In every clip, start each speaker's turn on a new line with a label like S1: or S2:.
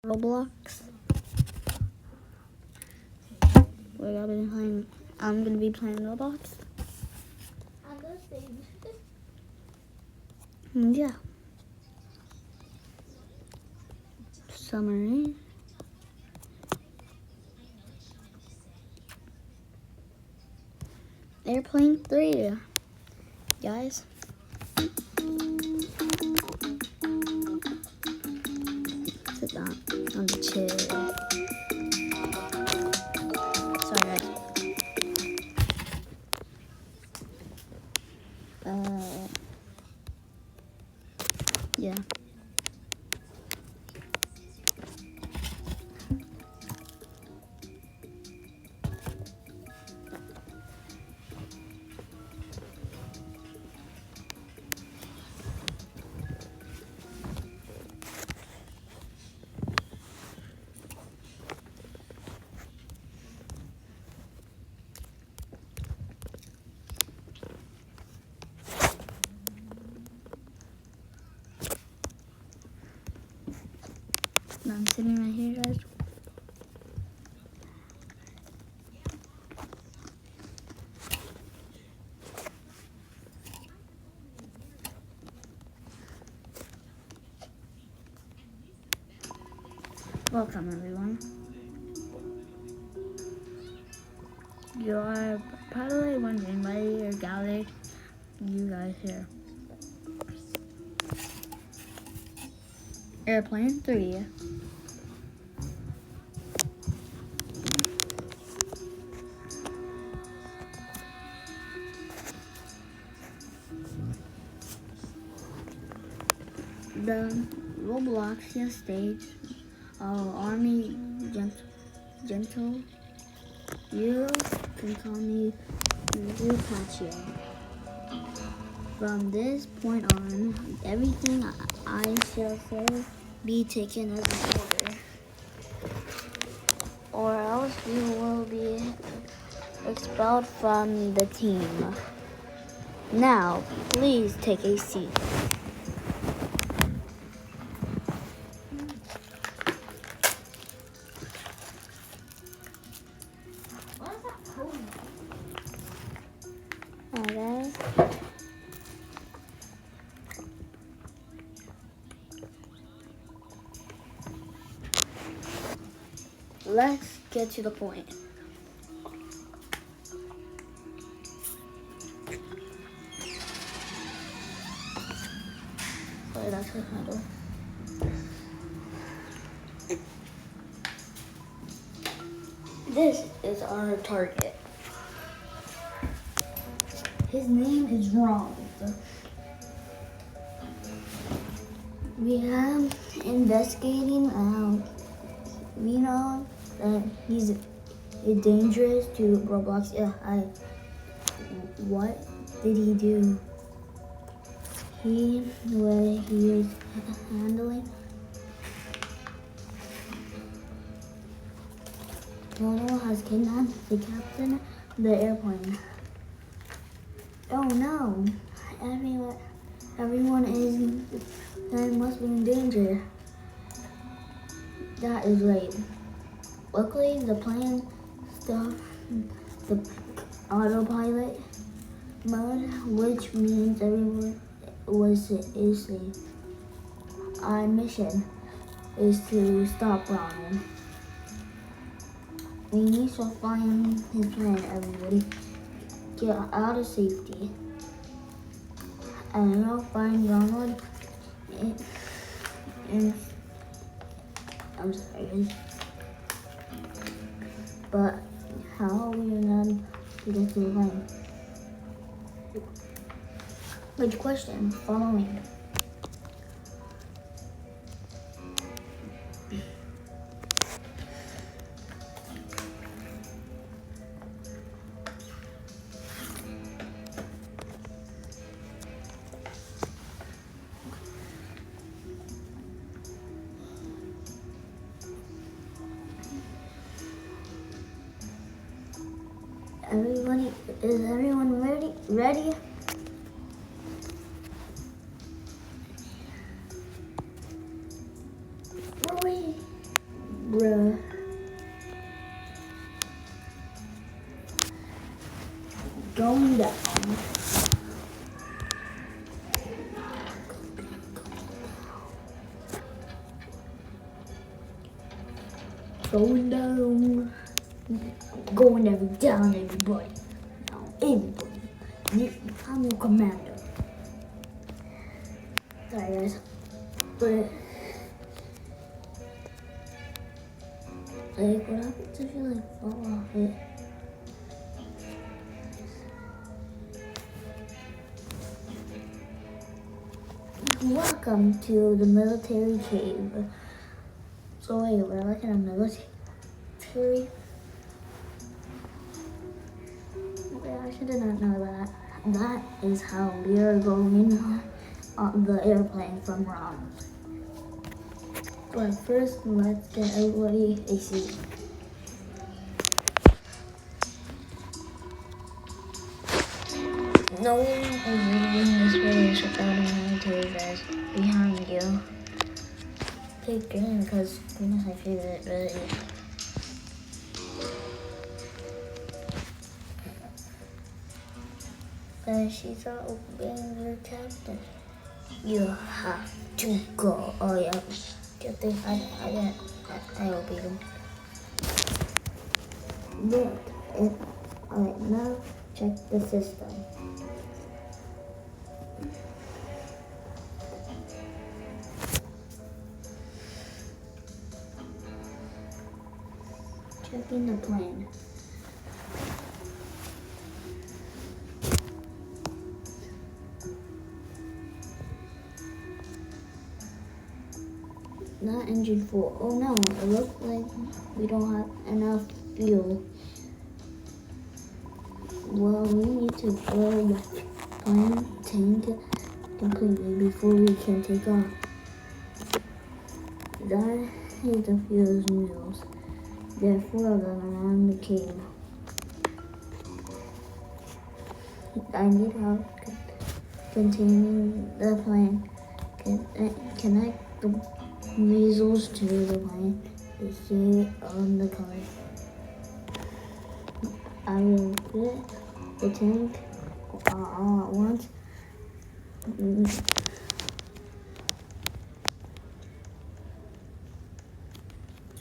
S1: Roblox. I'm gonna be playing Roblox.
S2: I'm gonna save.
S1: Yeah. Summary. Airplane 3, guys. Sit down on the chair. Sorry, guys. Yeah. I'm sitting right here, guys. Welcome, everyone. You are probably wondering why you're gathered, you guys here. Airplane 3. The Robloxian stage of Army Gentle. You can call me Rupaccio. From this point on, everything I shall say be taken as an order, or else you will be expelled from the team. Now, please take a seat.
S2: What is that code?
S1: Alright. Let's get to the point. Sorry, that's the handle. This is our target. His name is Ron. We have investigating. We know that he's dangerous to Roblox. What did he do? He is handling. Mono has kidnapped the captain of the airplane. Oh no! Everyone must be in danger. That is right. Luckily, the plane stopped the autopilot mode, which means everyone is safe. Our mission is to stop Ronald. We need to find his plane, everybody. Get out of safety. And I'll find Ronald and I'm sorry, guys. But how are we not to get to the plane? Which question? Follow me. Everybody, is everyone ready? Ready? Bruh. Going down. Going down. Down, everybody. Now, everybody. I'm your commander. Sorry, guys. But, like, what happens if you, like, fall off it? Welcome to the military cave. So wait, we're like in a military? Okay, I should not know that. That is how we are going on the airplane from Ron. But first, let's get everybody a seat. No one is leaving this village without a military vest behind you. Take green because green is my favorite village. She's obeying your captain. You have to go. Oh yeah, good thing I obeyed him. Look, alright, now check the system. Checking the plane. Not engine full. Oh no, it looks like we don't have enough fuel. Well, we need to fill the plane tank completely before we can take off. That is the fuel noodles. There are 4 of them around the cave. I need help containing the plane. Connect the weasels to the plane to stay on the car. I will fit the tank all at once.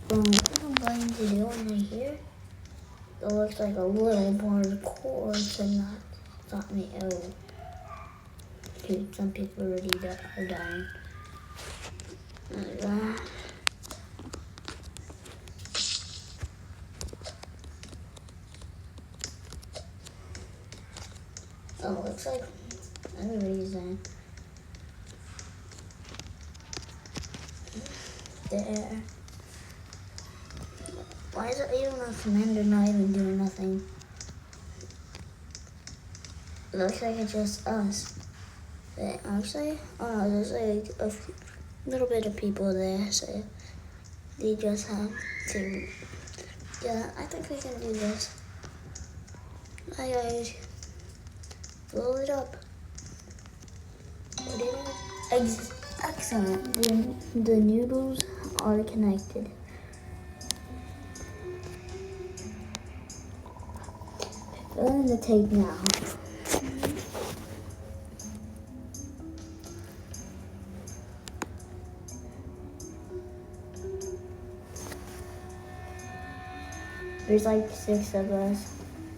S1: What I'm going to do right here, it looks like a little more course and not stop me. Oh, dude, some people already are dying. Like that. Oh, looks like everybody's dying. There. Why is it even our commander not even doing nothing? It looks like it's just us. But actually, oh no, there's like a little bit of people there, so they just have to. Yeah, I think we can do this. Hi guys, blow it up. What do you mean? Excellent. The noodles are connected. Fill in the tape now. There's like 6 of us,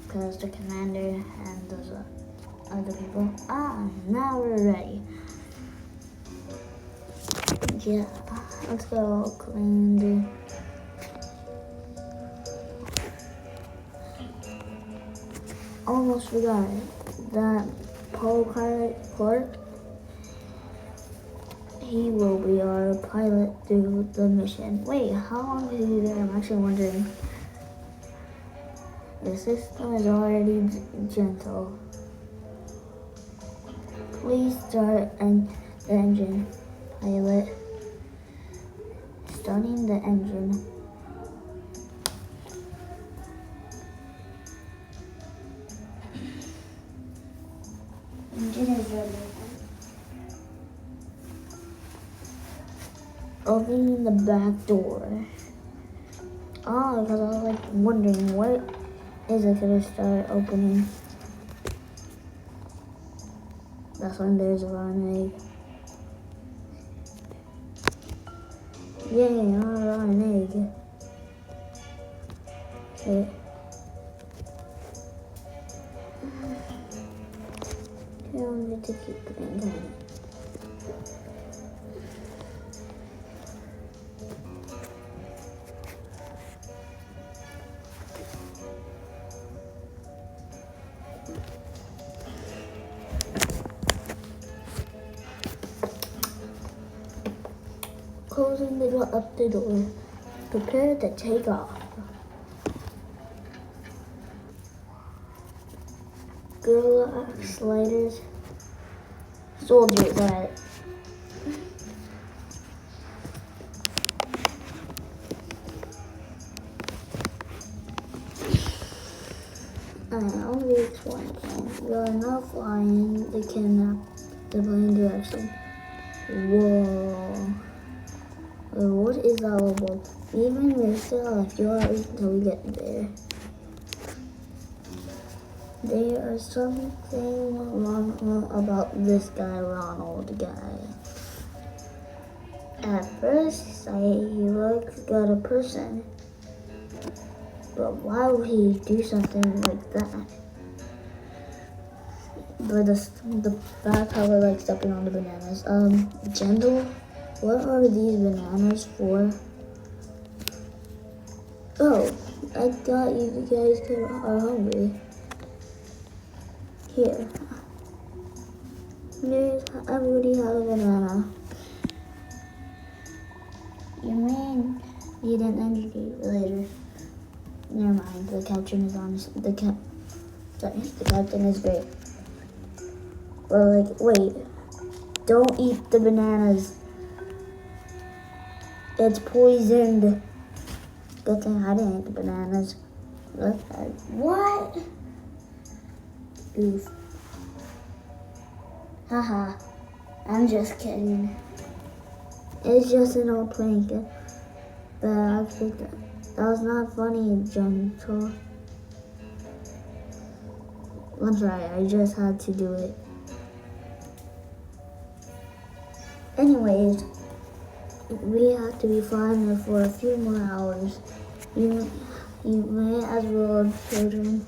S1: because the commander and those other people. Now we're ready. Yeah, let's go, commander. Almost forgot that Paul Clark, he will be our pilot through the mission. Wait, how long is he there? I'm actually wondering. The system is already gentle. Please start the engine, pilot. Starting the engine. Engine is ready. Opening the back door. Oh, because I was like wondering what is it gonna start opening. That's when there's a rotten egg. Yay, not a rotten egg. Okay. I wanted to keep playing kind of. Closing the door up the door. Prepare to take off. Gorilla sliders. Soldiers at it. I'll be explaining. We are now flying the kidnap the plane direction. Whoa. What is that level? Even we're still a few hours until we get there. There is something wrong about this guy, Ronald guy. At first sight, he looks like a person. But why would he do something like that? But the bad color like stepping on the bananas. Gentle, what are these bananas for? Oh, I thought you guys are hungry. Here. Here's everybody has a banana. You mean you didn't energy later? Never mind. The captain is honest. The captain is great. Well, like, wait. Don't eat the bananas. It's poisoned. Good thing I didn't eat the bananas. What? Oof. Haha. I'm just kidding. It's just an old prank. But actually, that was not funny, Gentle. I'm sorry, I just had to do it. Anyways, we have to be flying there for a few more hours. You may as well children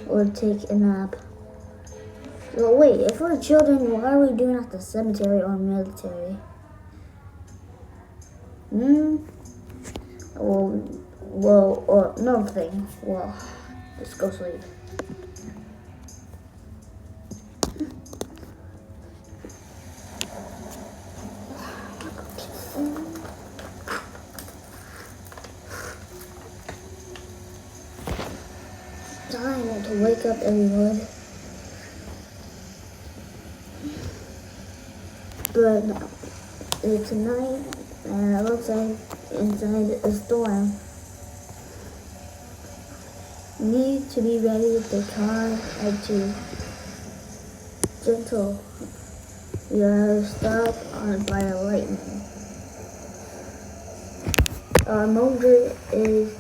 S1: or take a nap. So wait, if we're children, what are we doing at the cemetery or military? Well, or nothing. Well, let's go sleep. Time to wake up, everyone. But no, it's night, and it looks like inside a storm. Need to be ready with the car head to Gentle. We are stopped by a lightning. Our motor is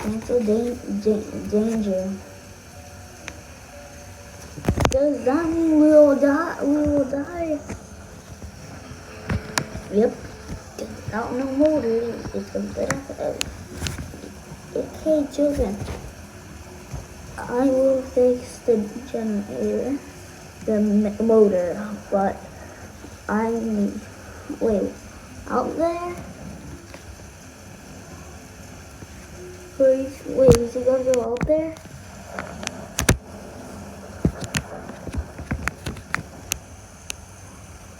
S1: also danger. Does that mean we will die? We will die. Yep. Without no motor, it's a bit of a... Okay, children. I will fix the generator, the motor, but wait, out there? Wait, is he gonna go out there?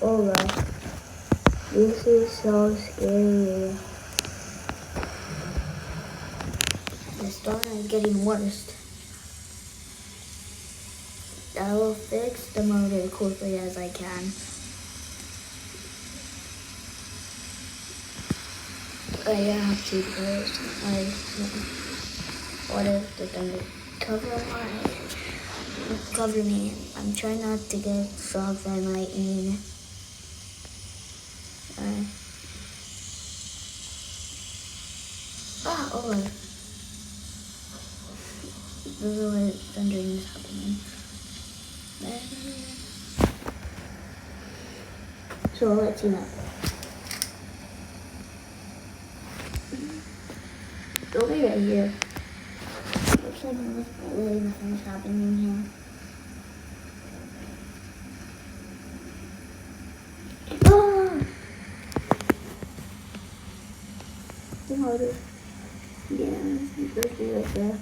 S1: Oh gosh, this is so scary. The storm is getting worse. I will fix the motor as quickly as I can. I have to because what if they're gonna cover me? I'm trying not to get struck by lightning. Oh, This is where thundering is happening. So I'll let you know. It'll be right here. Looks like really nothing's happening here. Harder. Yeah, it's supposed to be right there.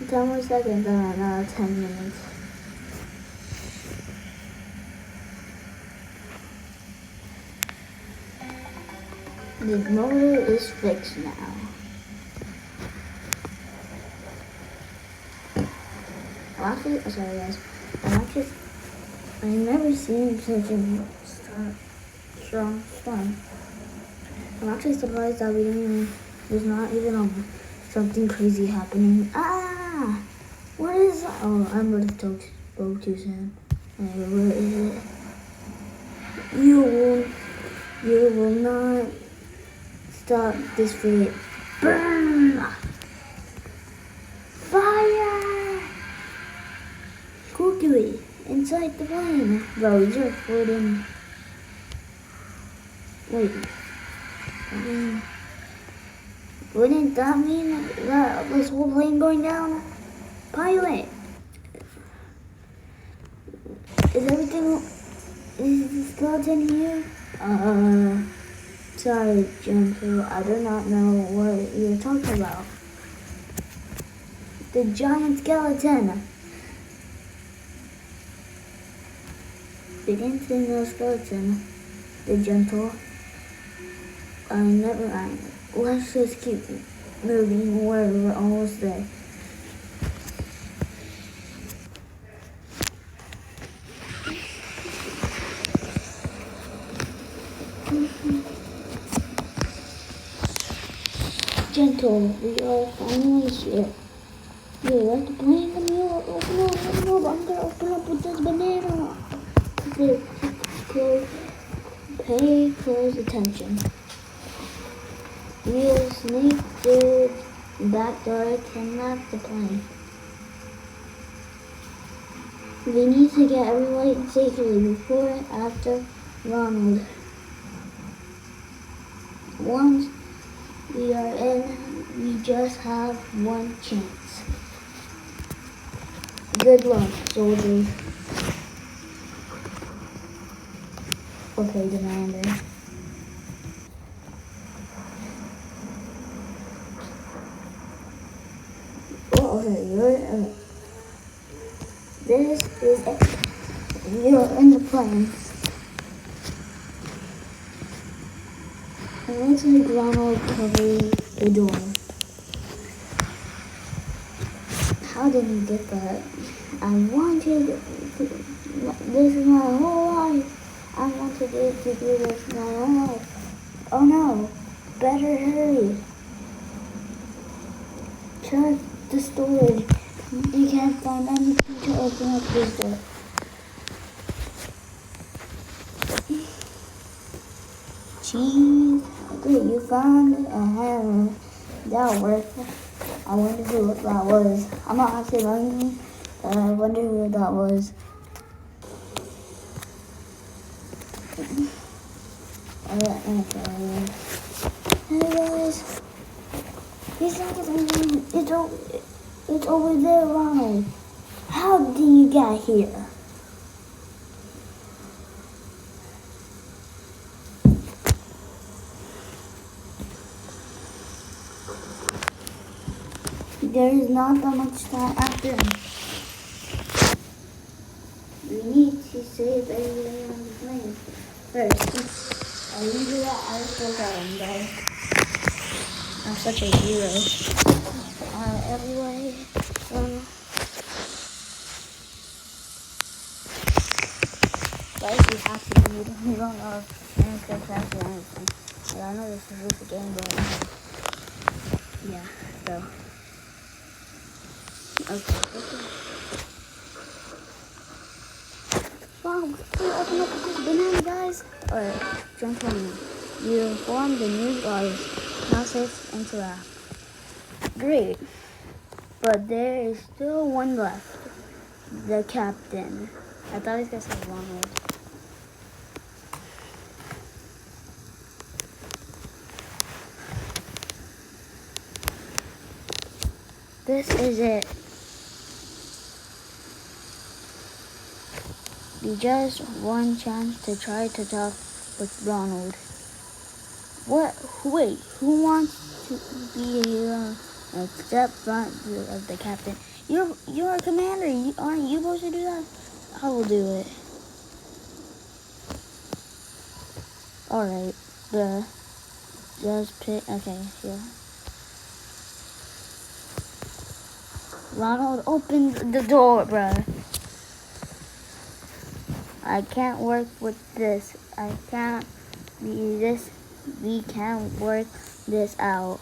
S1: Ten more seconds and another 10 minutes. The motor is fixed now. Sorry guys. I've never seen such a strong storm. I'm actually surprised that there's not even something crazy happening. Ah! What is that? Oh, I would have spoke too soon. Anyway, where is it? You will not stop this fate. Burn! Fire! Quickly, inside the plane. Bro, these are floating. Wait. Wouldn't that mean that this whole plane going down? Pilot! Is the skeleton here? Sorry, Gentle, I do not know what you're talking about. The giant skeleton. We didn't see no skeleton. The Gentle. Never mind. Let's just keep moving. We're almost there. Gentle, we are finally here. You like to play in the middle? Open up, I'm gonna open up with this banana. Pay close attention. We'll sneak through the back door, kidnap the plane. We need to get everyone safely before and after Ronald. Once we are in, we just have one chance. Good luck, soldiers. Okay, Commander. Oh, okay, this is it. You're in the plane. It looks like Ronald covered the door. How did he get that? This is my whole life. I wanted it to do this my whole life. Oh no, better hurry. Check the storage. You can't find anything to open up this door. Cheese. Okay, you found a hammer. That worked. I wonder who that was. I'm not actually hungry, but I wonder who that was. Okay. Hey guys. He's like it's over there, Ronald. How did you get here? There is not that much time after him. We need to save everybody on the plane first. I will do that. I will still got him, guys. I'm such a hero. Everybody, guys, you have to read. You don't know if anything's happening or anything. But I know this is just a game, but yeah, so. Okay. Wow, we open up this banana, guys. Alright, gentlemen, you informed the new guards. Now safe and interact. Great. But there is still one left. The captain. I thought he was going to say Ronald. This is it. You just one chance to try to talk with Ronald. What? Wait, who wants to be a hero except front of the captain? You're a commander. Aren't you supposed to do that? I will do it. All right, just pick. Okay, yeah. Ronald, open the door, bruh. I can't work with this. I can't be this. We can't work this out.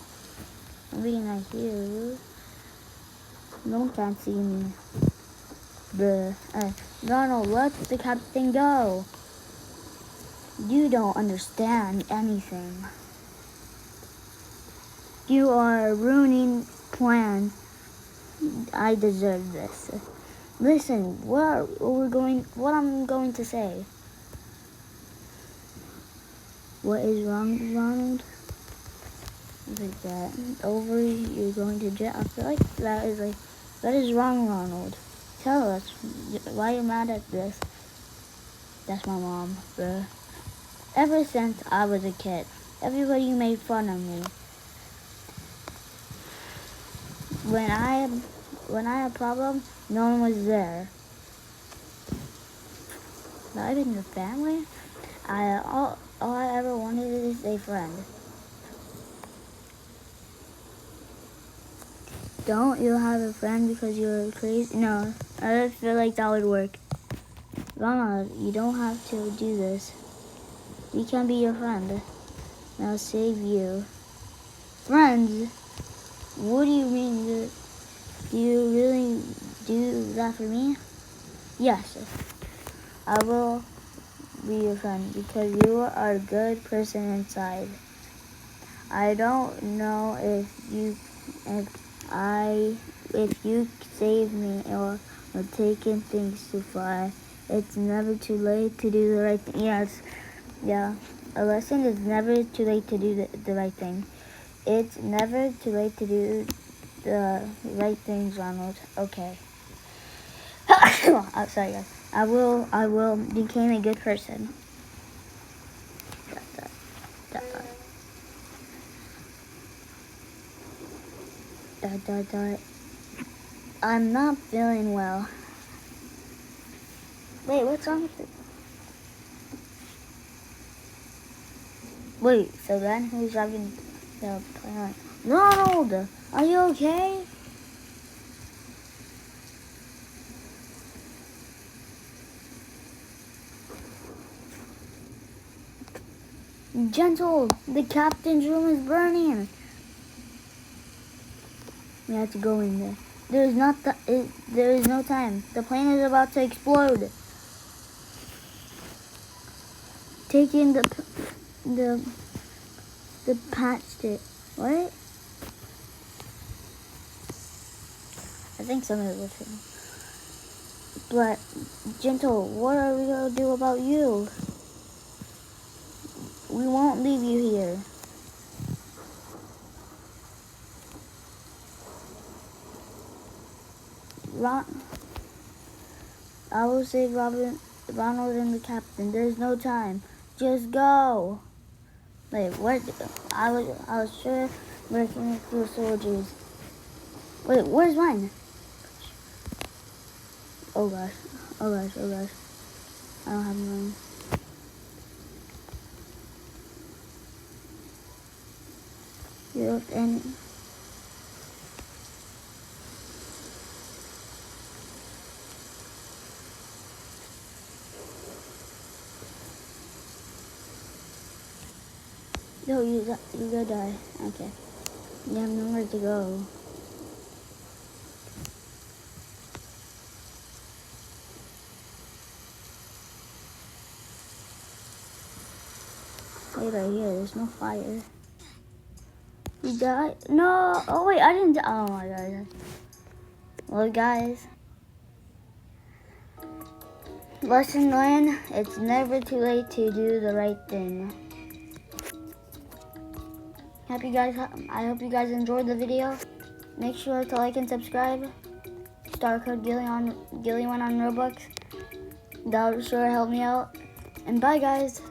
S1: I'm being nice here. No one can see me. Bruh. Ronald, let the captain go. You don't understand anything. You are ruining plans. I deserve this. Listen, what I'm going to say. What is wrong, Ronald? Like that. Over, you're going to jail. I feel like that is wrong, Ronald. Tell us why you're mad at this. That's my mom, bruh. Ever since I was a kid, everybody made fun of me. When I had a problem, no one was there. Not even the family. All I ever wanted is a friend. Don't you have a friend because you're crazy? No, I don't feel like that would work. Ronald, you don't have to do this. We can be your friend. I'll save you. Friends? What do you mean? Do you really do that for me? Yes. I will be your friend because you are a good person inside. I don't know if you save me or taken things too far. It's never too late to do the right thing. Yes. Yeah. A lesson is never too late to do the right thing. It's never too late to do the right things, Ronald. Okay. Oh, sorry, guys. I will become a good person. I'm not feeling well. Wait, what's wrong with it? Wait, so then who's driving the plane? Ronald, are you okay? Gentle, the captain's room is burning. We have to go in there. There is no time. The plane is about to explode. Take in the patchstick. What? I think somebody was listening. But Gentle, what are we gonna do about you? We won't leave you here. I will save Ronald and the captain. There's no time. Just go. Wait, what? I was sure working with the soldiers. Wait, where's mine? Oh gosh. Oh gosh. Oh gosh. I don't have mine. Yep, and no, you gotta die. Okay. You have nowhere to go. Wait, right here. There's no fire. You died? No. Oh, wait. I didn't. Oh, my God. Well, guys. Lesson learned. It's never too late to do the right thing. I hope you guys enjoyed the video. Make sure to like and subscribe. Star code Gilly1 on Roblox. That would sure help me out. And bye, guys.